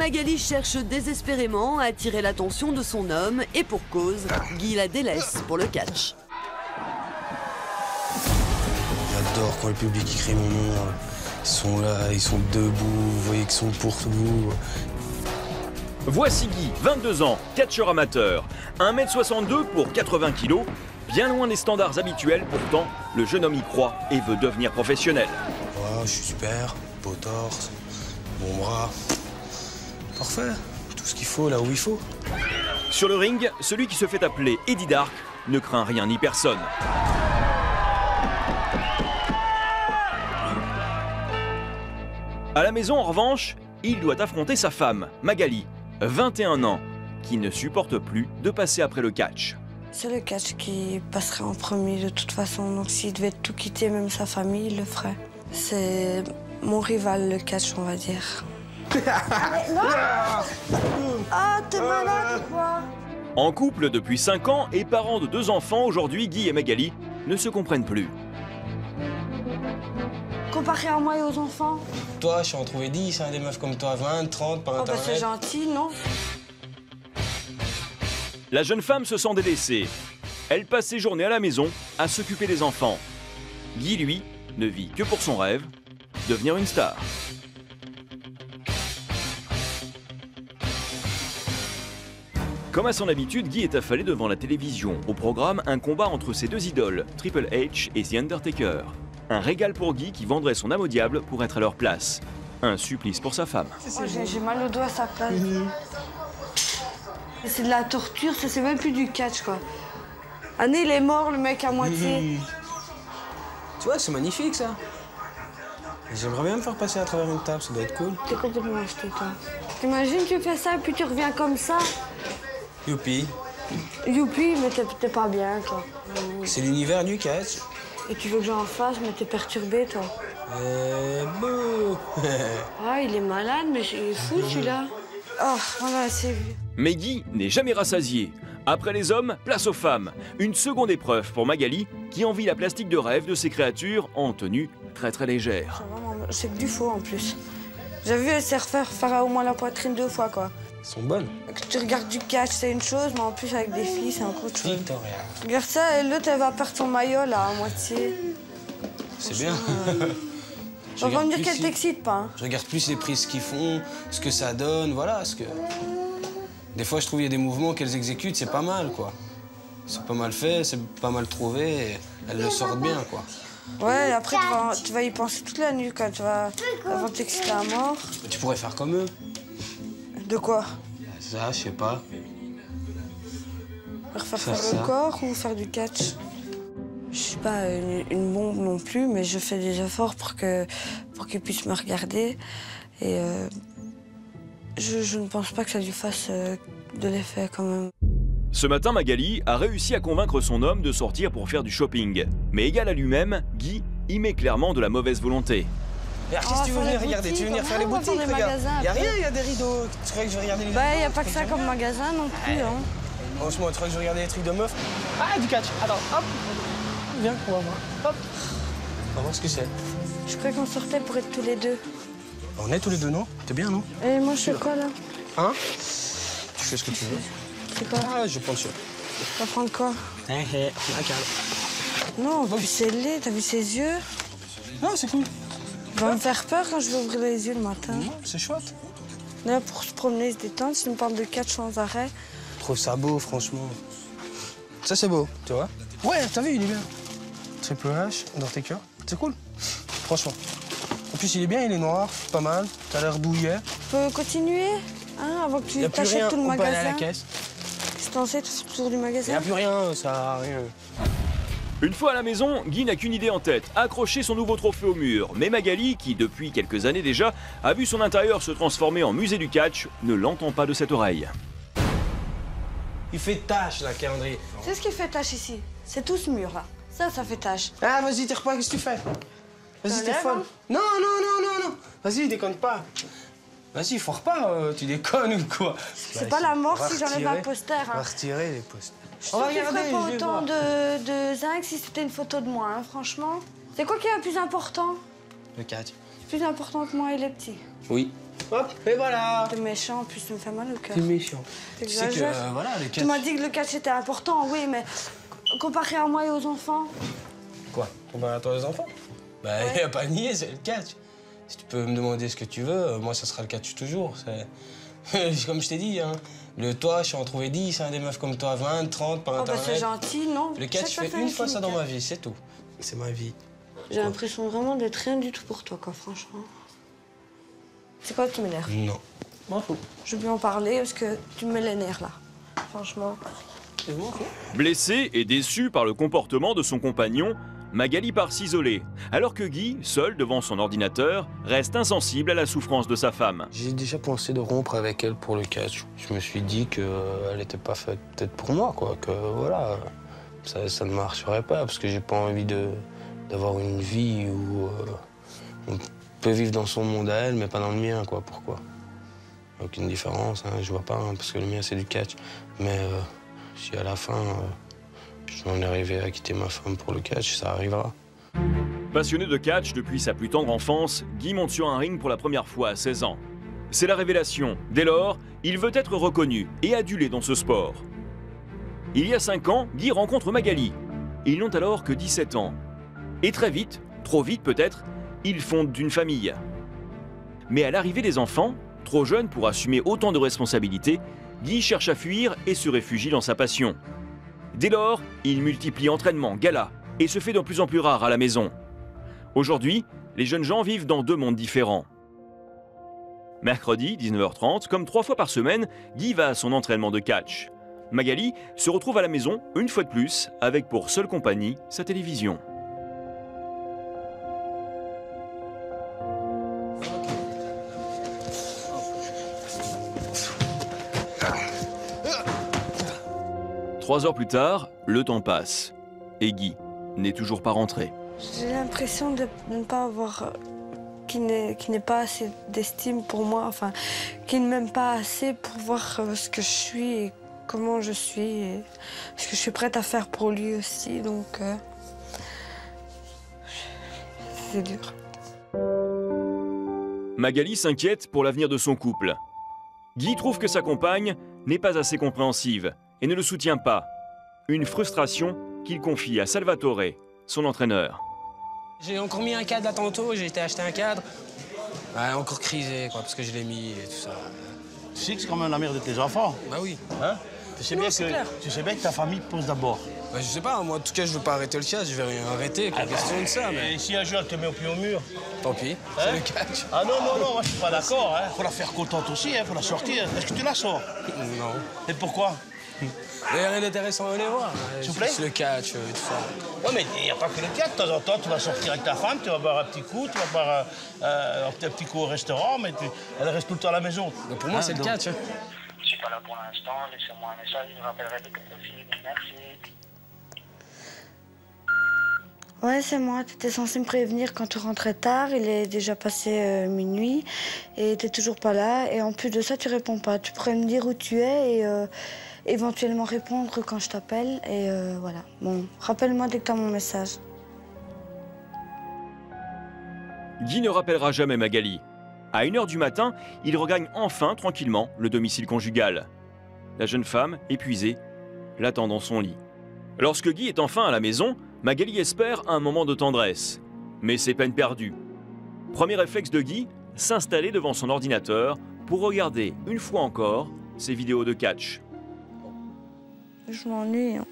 Magali cherche désespérément à attirer l'attention de son homme et pour cause, Guy la délaisse pour le catch. J'adore quand le public y crie mon nom. Ils sont là, ils sont debout, vous voyez qu'ils sont pour vous. Voici Guy, 22 ans, catcheur amateur. 1m62 pour 80 kg. Bien loin des standards habituels, pourtant, le jeune homme y croit et veut devenir professionnel. Ouais, je suis super, beau torse, bon bras. Parfait, tout ce qu'il faut là où il faut. Sur le ring, celui qui se fait appeler Eddie Dark ne craint rien ni personne. À la maison, en revanche, il doit affronter sa femme, Magali, 21 ans, qui ne supporte plus de passer après le catch. C'est le catch qui passerait en premier de toute façon, donc s'il devait tout quitter, même sa famille, il le ferait. C'est mon rival, le catch, on va dire. Ah, t'es malade ou quoi? En couple depuis 5 ans et parents de 2 enfants, aujourd'hui, Guy et Magali ne se comprennent plus. Comparé à moi et aux enfants? Toi, je suis en trouvé 10, hein, des meufs comme toi, 20, 30 par Oh bah c'est internet. gentil, non? La jeune femme se sent délaissée. Elle passe ses journées à la maison à s'occuper des enfants. Guy, lui, ne vit que pour son rêve, devenir une star. Comme à son habitude, Guy est affalé devant la télévision. Au programme, un combat entre ses 2 idoles, Triple H et The Undertaker. Un régal pour Guy qui vendrait son âme au diable pour être à leur place. Un supplice pour sa femme. Oh, j'ai mal au doigt à sa place. C'est de la torture, ça c'est même plus du catch quoi. Anne, il est mort le mec à moitié. Tu vois, c'est magnifique ça. J'aimerais bien me faire passer à travers une table, ça doit être cool. T'es complètement acheté toi. T'imagines tu fais ça et puis tu reviens comme ça? Youpi. Youpi, mais t'es pas bien toi. C'est l'univers du catch. Et tu veux que j'en fasse, mais t'es perturbé toi. Beau. Ah, il est malade, mais il est fou celui-là. Oh, voilà, c'est vu. Mais Guy n'est jamais rassasié. Après les hommes, place aux femmes. Une seconde épreuve pour Magali, qui envie la plastique de rêve de ses créatures en tenue très légère. C'est que du faux en plus. J'ai vu elle s'est refaire faire au moins la poitrine 2 fois quoi. Elles sont bonnes. Que tu regardes du catch, c'est une chose, mais en plus avec des filles, c'est encore autre chose. Victoria. Regarde ça, et l'autre elle va perdre son maillot là, à moitié. C'est bien. On va me dire plus qu'elle si- t'excite pas. Hein. Je regarde plus les prises qu'ils font, ce que ça donne, voilà. Des fois, je trouve qu'il y a des mouvements qu'elles exécutent, c'est pas mal, quoi. C'est pas mal fait, c'est pas mal trouvé, et elles le sortent bien, quoi. Ouais, après tu vas y penser toute la nuit quand tu vas t'exciter à mort. Tu pourrais faire comme eux. De quoi? Ça, je sais pas. Refaire Faire faire le ça. corps ou faire du catch? Je suis pas une bombe non plus, mais je fais des efforts pour qu'ils puissent me regarder. Et je ne pense pas que ça lui fasse de l'effet quand même. Ce matin, Magali a réussi à convaincre son homme de sortir pour faire du shopping. Mais égal à lui-même, Guy y met clairement de la mauvaise volonté. Regarde, qu'est-ce que tu veux faire les venir regarder? Tu veux venir boutiques, faire les on va boutiques, faire des regarde. magasins Y a après. rien, y a des rideaux. Tu croyais que je vais regarder les Bah, rideaux? y a pas que ça comme magasin non plus. Hein. Franchement, tu crois que je vais regarder les trucs de meufs? Ah, du catch. Attends, hop. Viens, on va voir. Hop. On va voir ce que c'est. Je croyais qu'on sortait pour être tous les deux. On est tous les deux, non? T'es bien, non? Et moi, je fais quoi là? Hein? Tu fais ce que tu veux. C'est quoi? Ah, je prends le Tu vas prendre quoi? Non, puis c'est laid, t'as vu ses yeux? Non, c'est cool. Il va me faire peur quand je vais ouvrir les yeux le matin. Non, c'est chouette. Là, pour se promener, se détendre, si on me parle de catch sans arrêt. Je trouve ça beau, franchement. Ça, c'est beau, tu vois? Ouais, t'as vu, il est bien. Triple H, Undertaker, c'est cool. Franchement. En plus, il est bien, il est noir, pas mal. T'as l'air douillet. On peut continuer hein, avant que Y tu a plus rien, t'achètes tout le on peut aller à la magasin. caisse. Je t'enseigne tout le tour du Y magasin. a plus rien, ça a rien. Une fois à la maison, Guy n'a qu'une idée en tête, accrocher son nouveau trophée au mur. Mais Magali, qui depuis quelques années déjà a vu son intérieur se transformer en musée du catch, ne l'entend pas de cette oreille. Il fait tâche, là, calendrier. C'est ce qui fait tâche ici. C'est tout ce mur là. Ça fait tâche. Ah, vas-y, tire pas, qu'est-ce que tu fais? Vas-y, t'es T'enlèves, folle. hein? Non. Vas-y, déconne pas. Vas-y, foire pas, tu déconnes ou quoi? C'est pas la mort si j'enlève un poster. On va Hein. retirer les posters. Je ne ferais pas autant de zinc si c'était une photo de moi, hein, franchement. C'est quoi qui est le plus important? Le catch. Plus important que moi et les petits. Oui. Hop, et voilà. T'es méchant, en plus tu me fais mal au cœur. T'es méchant. Tu sais que, T'exagères. voilà, le Tu catch... m'as dit que le catch était important, oui, mais comparé à moi et aux enfants. Quoi? Comparé à toi les enfants? Bah, Ouais. y a pas à nier, c'est le catch. Si tu peux me demander ce que tu veux, moi, ça sera le catch toujours. Comme je t'ai dit, hein. Toi, je suis en trouver 10, hein, des meufs comme toi, 20, 30 par Oh, bah Internet. c'est gentil, non? Le catch, je Chaque fais une fois ça dans ma vie, c'est tout. C'est ma vie. J'ai l'impression vraiment d'être rien du tout pour toi, quoi, franchement. C'est quoi qui m'énerve? Non. M'en fous. Je veux bien en parler parce que tu me mets les nerfs, là. Franchement. C'est bon, ok. Blessée et déçue par le comportement de son compagnon, Magali part s'isoler, alors que Guy, seul devant son ordinateur, reste insensible à la souffrance de sa femme. J'ai déjà pensé de rompre avec elle pour le catch. Je me suis dit qu'elle n'était pas faite peut-être pour moi, quoi. Que voilà, ça ne marcherait pas parce que j'ai pas envie d'avoir une vie où on peut vivre dans son monde à elle, mais pas dans le mien, quoi. Pourquoi? Aucune différence, hein, je vois pas, hein, parce que le mien c'est du catch. Mais si à la fin je m'en arrivé à quitter ma femme pour le catch, ça arrivera. Passionné de catch depuis sa plus tendre enfance, Guy monte sur un ring pour la première fois à 16 ans. C'est la révélation. Dès lors, il veut être reconnu et adulé dans ce sport. Il y a 5 ans, Guy rencontre Magali. Ils n'ont alors que 17 ans. Et très vite, trop vite peut-être, ils fondent une famille. Mais à l'arrivée des enfants, trop jeune pour assumer autant de responsabilités, Guy cherche à fuir et se réfugie dans sa passion. Dès lors, il multiplie entraînements, galas et se fait de plus en plus rare à la maison. Aujourd'hui, les jeunes gens vivent dans 2 mondes différents. Mercredi, 19h30, comme 3 fois par semaine, Guy va à son entraînement de catch. Magali se retrouve à la maison, une fois de plus, avec pour seule compagnie sa télévision. Trois heures plus tard, le temps passe. Et Guy n'est toujours pas rentré. J'ai l'impression de ne pas avoir... qu'il n'ait pas assez d'estime pour moi, enfin, qu'il ne m'aime pas assez pour voir ce que je suis et comment je suis et ce que je suis prête à faire pour lui aussi, donc... c'est dur. Magali s'inquiète pour l'avenir de son couple. Guy trouve que sa compagne n'est pas assez compréhensive et ne le soutient pas. Une frustration qu'il confie à Salvatore, son entraîneur. J'ai encore mis un cadre là tantôt, j'ai été acheter un cadre. Ouais, encore crisé, quoi, parce que je l'ai mis et tout ça. Tu sais que c'est quand même la mère de tes enfants. Bah oui. Hein? Tu sais, Non, bien c'est clair. tu sais bien que ta famille te pose d'abord. Bah, je sais pas, moi en tout cas je veux pas arrêter le catch, je vais rien arrêter, quoi, question de ça, mais Et si un jour elle te met au pied au mur? tant pis, c'est le catch. Ah non, non, non, moi je suis pas d'accord. Hein. Faut la faire contente aussi, hein. Faut la sortir. Est-ce que tu la sors? Non. Et pourquoi? Il n'y a rien d'intéressant à les voir. S'il vous plaît? Juste le catch, tout ça. Ouais, mais il n'y a pas que le théâtre. De temps en temps, tu vas sortir avec ta femme, tu vas boire un petit coup, tu vas boire un petit coup au restaurant, mais elle reste tout le temps à la maison. Donc pour moi, Hein, c'est le donc- catch. Hein. Je suis pas là pour l'instant, laissez-moi un message, je vous rappellerai dès que possible. Merci. Ouais, c'est moi. Tu étais censé me prévenir quand tu rentrais tard. Il est déjà passé minuit et t'es toujours pas là. Et en plus de ça, tu réponds pas. Tu pourrais me dire où tu es et éventuellement répondre quand je t'appelle. Et voilà. Bon, rappelle-moi dès que t'as mon message. Guy ne rappellera jamais Magali. À 1h du matin, il regagne enfin tranquillement le domicile conjugal. La jeune femme, épuisée, l'attend dans son lit. Lorsque Guy est enfin à la maison, Magali espère un moment de tendresse. Mais c'est peine perdue. Premier réflexe de Guy, s'installer devant son ordinateur pour regarder, une fois encore, ses vidéos de catch. Je m'ennuie. Hein.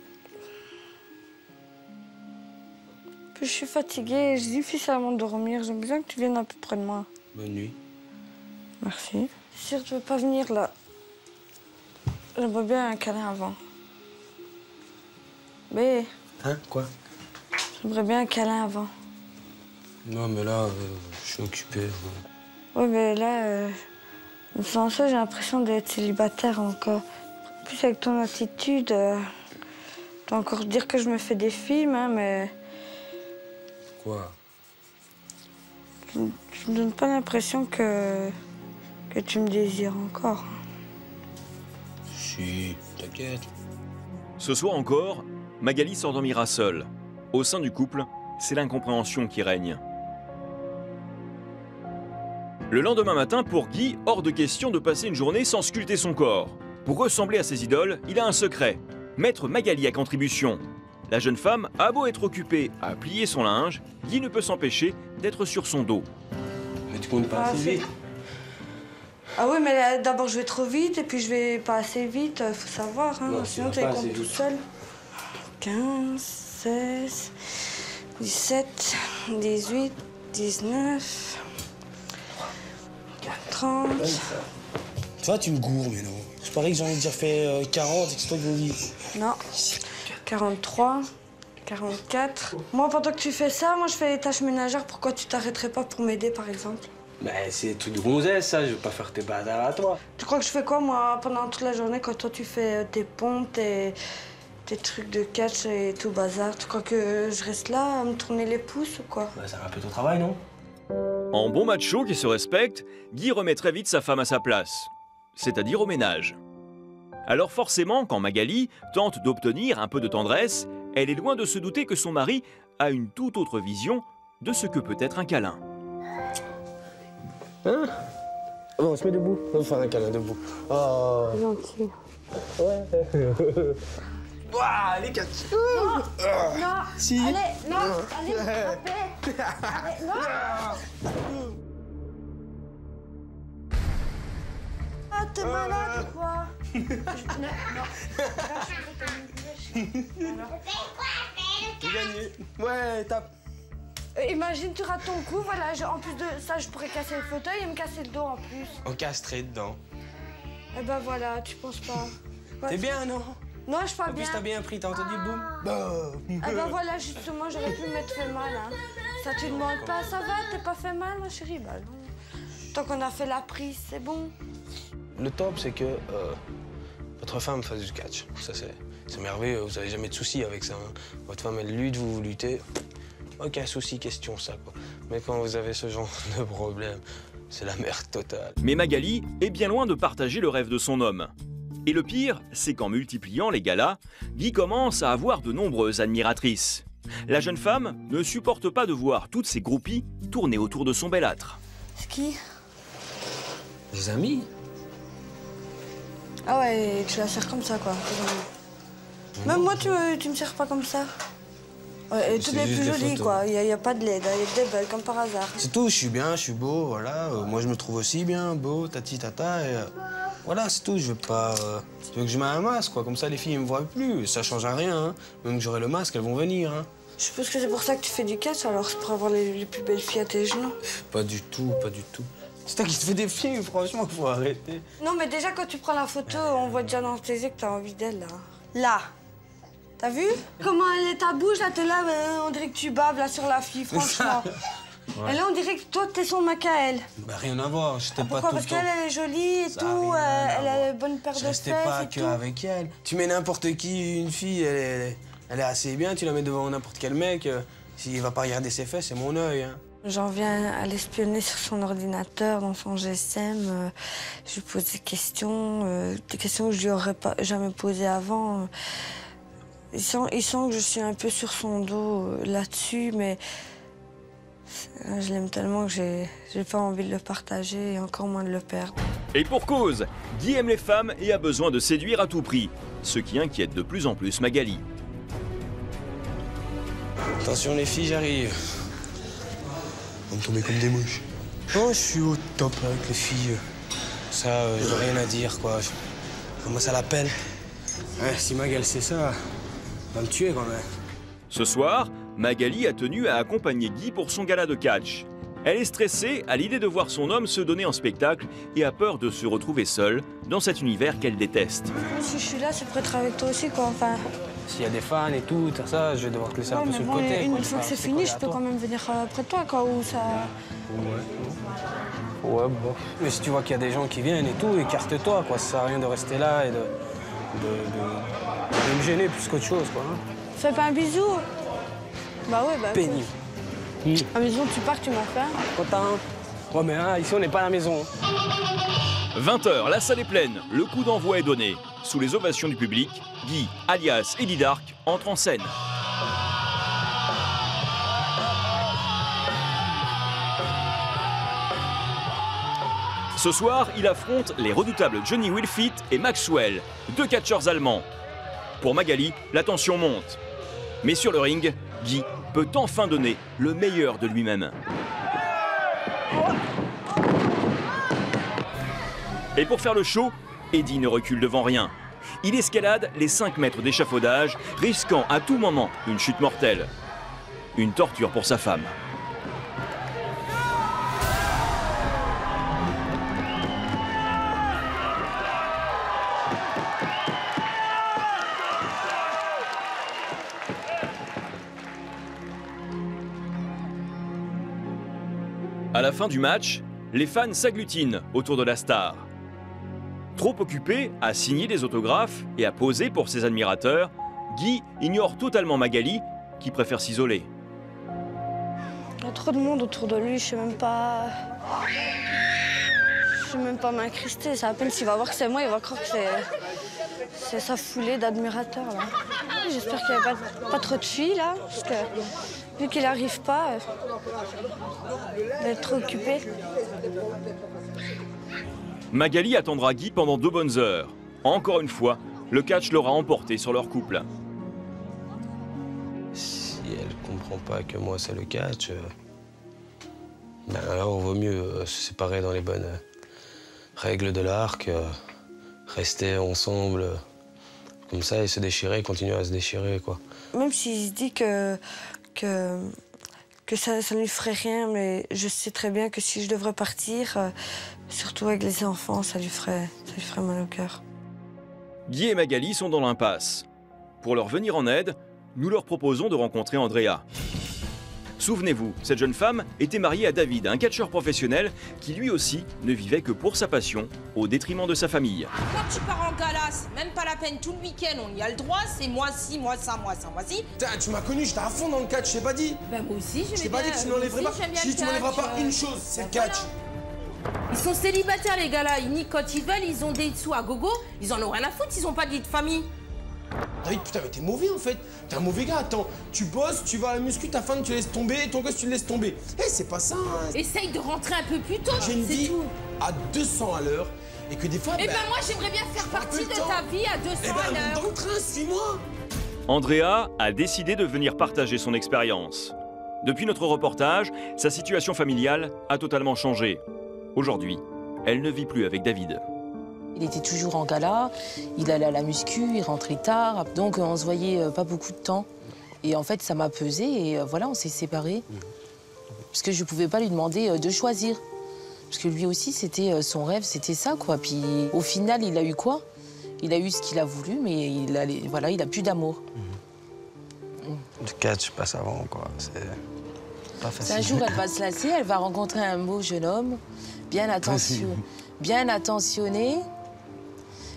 Puis je suis fatiguée, j'ai difficilement dormir. J'aime bien que tu viennes un peu près de moi. Bonne nuit. Merci. C'est sûr, tu veux pas venir là. J'aimerais bien un câlin avant. Mais Hein, quoi? j'aimerais bien un câlin avant. Non, mais là, je suis occupé. Ouais, mais là, sans ça, j'ai l'impression d'être célibataire encore. En plus, avec ton attitude, tu vas encore dire que je me fais des films, hein, mais Quoi? tu me donnes pas l'impression que tu me désires encore. Si, t'inquiète. Ce soir encore, Magali s'endormira seule. Au sein du couple, c'est l'incompréhension qui règne. Le lendemain matin, pour Guy, hors de question de passer une journée sans sculpter son corps. Pour ressembler à ses idoles, il a un secret. Mettre Magali à contribution. La jeune femme a beau être occupée à plier son linge, Guy ne peut s'empêcher d'être sur son dos. Mais tu comptes pas assez vite. Ah oui, mais d'abord je vais trop vite et puis je vais pas assez vite, faut savoir, hein. Non, Sinon tu tu vas les pas assez comptes tout vite. seul. 15, 16, 17, 18, 19, 30. Tu vois, tu me gourres, mais non. Je parie que j'en ai déjà fait 40 et que c'est toi qui me dis. Non. 43, 44. Moi, pendant que tu fais ça, moi je fais les tâches ménagères. Pourquoi tu t'arrêterais pas pour m'aider, par exemple? Bah, c'est des trucs de gonzesse, ça. Je veux pas faire tes bâtards à toi. Tu crois que je fais quoi, moi, pendant toute la journée, quand toi tu fais tes pompes, tes trucs de catch et tout bazar? Tu crois que je reste là à me tourner les pouces ou quoi? Bah, c'est un peu ton travail, non? En bon macho qui se respecte, Guy remet très vite sa femme à sa place, c'est-à-dire au ménage. Alors forcément, quand Magali tente d'obtenir un peu de tendresse, elle est loin de se douter que son mari a une toute autre vision de ce que peut être un câlin. Hein? Bon, on se met debout. On va faire un câlin debout. Oh. Gentil. Ouais. Ouah, les quatre. Non. Si. Allez, non. Allez, frappez. Allez, non. Ah, t'es malade ou quoi? Non. J'ai gagné. Ouais, tape. Imagine, tu rates ton coup, voilà. En plus de ça, je pourrais casser le fauteuil et me casser le dos en plus. Encastré dedans. Eh ben voilà, tu penses pas. Ouais, T'es bien, non? Non, je suis pas En bien. plus, t'as bien pris, t'as entendu le boum? Eh ben voilà, justement, j'aurais pu m'être fait mal. Hein. Ça, tu demandes pas. Ça va, t'es pas fait mal, ma chérie? Bah non. Tant qu'on a fait la prise, c'est bon. Le top, c'est que votre femme fasse du catch. Ça, c'est merveilleux. Vous avez jamais de soucis avec ça. Hein. Votre femme, elle lutte, vous luttez. Aucun souci, question ça, quoi. Mais quand vous avez ce genre de problème, c'est la merde totale. Mais Magali est bien loin de partager le rêve de son homme. Et le pire, c'est qu'en multipliant les galas, Guy commence à avoir de nombreuses admiratrices. La jeune femme ne supporte pas de voir toutes ces groupies tourner autour de son belâtre. C'est qui? Des amis? Ah ouais, tu la sers comme ça, quoi. Même moi, tu me sers pas comme ça. Ouais, et toutes les plus jolies, quoi. Il y a pas de laide, il y a des belles, comme par hasard. C'est tout, je suis bien, je suis beau, voilà. Moi, je me trouve aussi bien, beau, tati, tata, et voilà, c'est tout. Je veux pas... Je veux que je mette un masque, quoi. Comme ça, les filles, elles me voient plus. Ça change à rien, hein. Même que j'aurai le masque, elles vont venir, hein. Je suppose que c'est pour ça que tu fais du catch, alors c'est pour avoir les plus belles filles à tes genoux. Pas du tout, pas du tout. C'est toi qui te fais des films, franchement, faut arrêter. Non, mais déjà, quand tu prends la photo, on voit déjà dans tes yeux que t'as envie d'elle, là. Là. T'as vu? Comment elle est ta bouche, là, t'es là, on dirait que tu baves, là, sur la fille, franchement. Ouais. Et là, on dirait que toi, t'es son mec à elle. Bah, rien à voir, j'étais pas Pourquoi? tout le Parce temps... qu'elle, elle est jolie et Ça tout, a rien à elle a voir. une bonne paire de Je fesses restais pas et que tout. avec elle. Tu mets n'importe qui, une fille, elle est assez bien, tu la mets devant n'importe quel mec, s'il va pas regarder ses fesses, c'est mon œil, hein. J'en viens à l'espionner sur son ordinateur, dans son GSM. Je lui pose des questions que je lui aurais pas jamais posées avant. Il sent que je suis un peu sur son dos là-dessus, mais je l'aime tellement que j'ai pas envie de le partager et encore moins de le perdre. Et pour cause, Guy aime les femmes et a besoin de séduire à tout prix, ce qui inquiète de plus en plus Magali. Attention les filles, j'arrive. On me tomber comme des mouches. Oh, je suis au top avec les filles. Ça, j'ai rien à dire, quoi. Moi, ça l'appelle. Ouais, si Magali sait ça, elle va me tuer quand même. Ce soir, Magali a tenu à accompagner Guy pour son gala de catch. Elle est stressée à l'idée de voir son homme se donner en spectacle et a peur de se retrouver seule dans cet univers qu'elle déteste. Si je suis là, c'est pour être avec toi aussi, quoi. Enfin, S'il y a des fans et tout ça, je vais devoir te laisser un peu mais sur le bon, côté. une quoi. fois que c'est fini, je peux quand même venir après toi, quoi, ou ça... Ouais, bon. Mais si tu vois qu'il y a des gens qui viennent et tout, écarte-toi, quoi. Ça sert à rien de rester là et de me gêner plus qu'autre chose, quoi. Hein. Fais pas un bisou. Bah ouais, bah... Pénible. À la maison, tu pars, tu m'as fait. Content? Ouais, mais hein, ici, on n'est pas à la maison. 20h, la salle est pleine, le coup d'envoi est donné. Sous les ovations du public, Guy, alias Eddie Dark, entre en scène. Ce soir, il affronte les redoutables Johnny Wilfit et Maxwell, 2 catcheurs allemands. Pour Magali, la tension monte. Mais sur le ring, Guy peut enfin donner le meilleur de lui-même. Et pour faire le show, Eddie ne recule devant rien. Il escalade les 5 mètres d'échafaudage, risquant à tout moment une chute mortelle. Une torture pour sa femme. À la fin du match, les fans s'agglutinent autour de la star. Trop occupé à signer des autographes et à poser pour ses admirateurs, Guy ignore totalement Magali, qui préfère s'isoler. Il y a trop de monde autour de lui, je sais même pas m'incruster. C'est à peine s'il va voir que c'est moi, il va croire que c'est sa foulée d'admirateurs là. J'espère qu'il n'y a pas trop de filles là, parce que vu qu'il n'arrive pas, il va être trop occupé. Magali attendra Guy pendant 2 bonnes heures. Encore une fois, le catch l'aura emporté sur leur couple. Si elle comprend pas que moi c'est le catch, ben alors il vaut mieux se séparer dans les bonnes règles de l'arc, rester ensemble comme ça et se déchirer, continuer à se déchirer quoi. Même s'il se dit que ça ne lui ferait rien, mais je sais très bien que si je devrais partir, surtout avec les enfants, ça lui ferait mal au cœur. Guy et Magali sont dans l'impasse. Pour leur venir en aide, nous leur proposons de rencontrer Andrea. Souvenez-vous, cette jeune femme était mariée à David, un catcheur professionnel qui lui aussi ne vivait que pour sa passion, au détriment de sa famille. Quand tu pars en gala, c'est même pas la peine, tout le week-end on y a le droit, c'est moi ci, moi ça, moi ça, moi ci. Tu m'as connu, j'étais à fond dans le catch, je t'ai pas dit. Ben moi aussi, je t'ai pas dit que tu n'enlèverais pas. Je dit tu m'enlèveras pas une chose, c'est le catch. Ils sont célibataires les gars là, ils niquent quand ils veulent, ils ont des sous à gogo, ils en ont rien à foutre, ils ont pas de vie de famille. David, putain, mais t'es mauvais en fait. T'es un mauvais gars, attends. Tu bosses, tu vas à la muscu, ta femme, tu laisses tomber, ton gosse, tu le laisses tomber. Eh, c'est pas ça. Hein. Essaye de rentrer un peu plus tôt, j'ai une vie tout. à 200 à l'heure et que des fois. Eh ben moi, j'aimerais bien faire partie de ta vie à 200 à l'heure. Dans le train, suis-moi. Andrea a décidé de venir partager son expérience. Depuis notre reportage, sa situation familiale a totalement changé. Aujourd'hui, elle ne vit plus avec David. Il était toujours en gala, il allait à la muscu, il rentrait tard, donc on se voyait pas beaucoup de temps. Et en fait, ça m'a pesé et voilà, on s'est séparés. Parce que je pouvais pas lui demander de choisir. Parce que lui aussi, c'était son rêve, c'était ça, quoi. Puis au final, il a eu quoi? Il a eu ce qu'il a voulu, mais il a plus d'amour. Le catch passe avant, quoi. C'est pas facile. Un jour, elle va se lasser, elle va rencontrer un beau jeune homme, bien attentionné,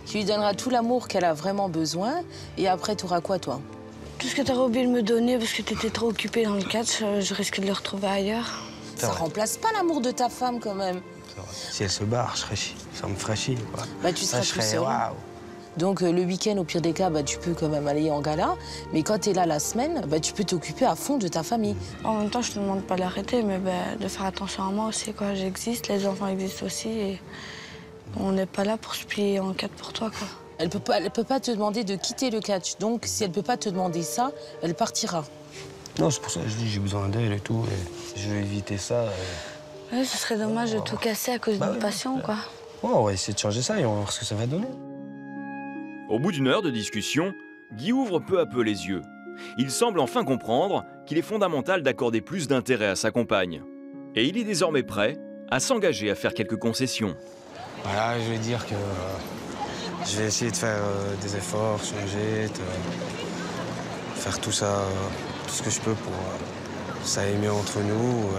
qui lui donnera tout l'amour qu'elle a vraiment besoin. Et après, tu auras quoi, toi? Tout ce que tu aurais oublié de me donner parce que tu étais trop occupée dans le catch, je risque de le retrouver ailleurs. Ça remplace pas l'amour de ta femme, quand même. Si elle se barre, ça me ferait chier, quoi. Bah, tu seras tout seul. Waouh. Donc, le week-end, au pire des cas, bah, tu peux quand même aller en gala. Mais quand tu es là la semaine, bah, tu peux t'occuper à fond de ta famille. En même temps, je te demande pas d'arrêter, mais de faire attention à moi aussi, quoi. J'existe, les enfants existent aussi. Et on n'est pas là pour se plier en quatre pour toi, quoi. Elle peut pas te demander de quitter le catch. Donc, si elle peut pas te demander ça, elle partira. Non, c'est pour ça que je dis j'ai besoin d'elle et tout. Et je vais éviter ça. Ouais, ce serait dommage de tout casser à cause d'une passion, quoi. Ouais, on va essayer de changer ça et on va voir ce que ça va donner. Au bout d'une heure de discussion, Guy ouvre peu à peu les yeux. Il semble enfin comprendre qu'il est fondamental d'accorder plus d'intérêt à sa compagne. Et il est désormais prêt à s'engager à faire quelques concessions. Voilà, je vais dire que je vais essayer de faire des efforts, changer, faire tout ça, tout ce que je peux pour ça aille mieux entre nous,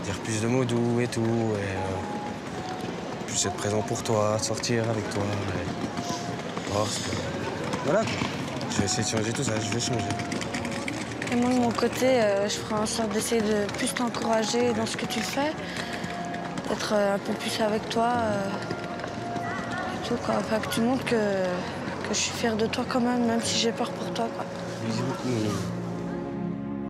dire plus de mots doux et tout, et plus être présent pour toi, sortir avec toi. Voilà, je vais essayer de changer tout ça, je vais changer. Et moi, de mon côté, je ferai en sorte d'essayer de plus t'encourager dans ce que tu fais, d'être un peu plus avec toi, et tout, quoi. Enfin, que tu montres que je suis fière de toi quand même si j'ai peur pour toi, quoi. Bisous beaucoup.